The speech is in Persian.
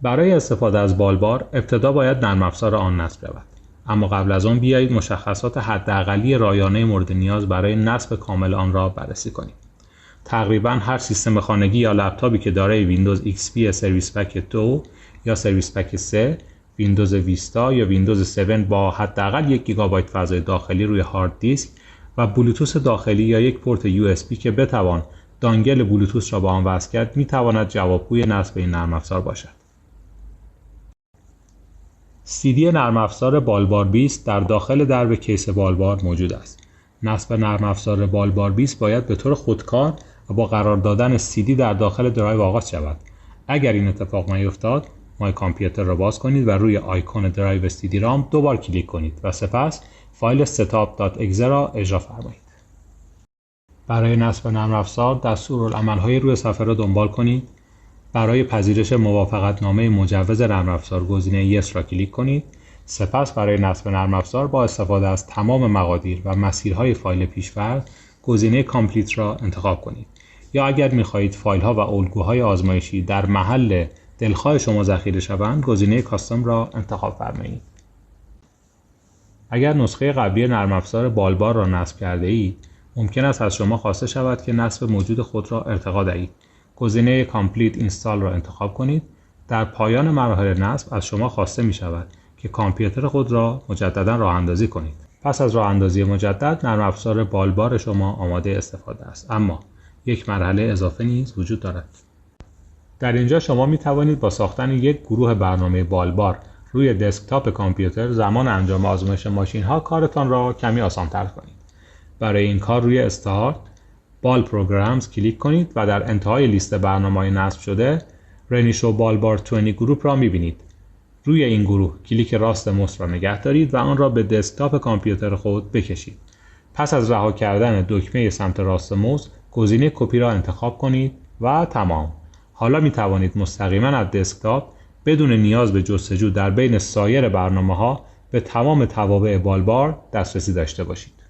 برای استفاده از بالبار ابتدا باید نرم افزار آن نصب شود. اما قبل از آن بیایید مشخصات حداقلی رایانه مورد نیاز برای نصب کامل آن را بررسی کنیم. تقریباً هر سیستم خانگی یا لپتاپی که دارای ویندوز XP سرویس پک 2 یا سرویس پک 3، ویندوز ویستا یا ویندوز 7 با حداقل 1 گیگابایت فضای داخلی روی هارد دیسک و بلوتوث داخلی یا یک پورت USB که بتوان دانگل بلوتوث را با آن وصل کرد میتواند جوابگوی نصب این نرم افزار باشد. CD نرم افزار بالبار 20 در داخل درب کیس بالبار موجود است. نصب نرم افزار بالبار 20 باید به طور خودکار و با قرار دادن CD در داخل درایو آغاز شود. اگر این اتفاق نیفتاد، مای کامپیوتر را باز کنید و روی آیکون درایو CD رام دوبار کلیک کنید و سپس فایل setup.exe را اجرا فرمایید. برای نصب نرم افزار دستورالعمل‌های روی صفحه را دنبال کنید. برای پذیرش موافقتنامه مجوز نرم افزار گزینه Yes را کلیک کنید. سپس برای نصب نرم افزار با استفاده از تمام مقادیر و مسیرهای فایل پیش‌فرض گزینه کامپلیت را انتخاب کنید. یا اگر می‌خواهید فایل‌ها و الگوهای آزمایشی در محل دلخواه شما ذخیره شوند، گزینه کاستوم را انتخاب فرمایید. اگر نسخه قبلی نرم افزار بالبار را نصب کرده اید، ممکن است از شما خواسته شود که نصب موجود خود را ارتقا دهید. گزینه کامپلیت اینستال را انتخاب کنید. در پایان مراحل نصب از شما خواسته می شود که کامپیوتر خود را مجددا راه اندازی کنید. پس از راه اندازی مجدد، نرم افزار بالبار شما آماده استفاده است. اما یک مرحله اضافه نیز وجود دارد. در اینجا شما می توانید با ساختن یک گروه برنامه بالبار روی دسکتاپ کامپیوتر زمان انجام آزمایش ماشین ها کارتان را کمی آسان‌تر کنید. برای این کار روی استارت بال پروگرامز کلیک کنید و در انتهای لیست برنامه‌های نصب شده رنیشو بالبار 20 گروپ را می‌بینید. روی این گروه کلیک راست موس را نگه دارید و آن را به دسکتاپ کامپیوتر خود بکشید. پس از رها کردن دکمه سمت راست موس، گزینه کپی را انتخاب کنید و تمام. حالا می توانید مستقیما از دسکتاپ بدون نیاز به جستجو در بین سایر برنامه‌ها به تمام توابع بالبار دسترسی داشته باشید.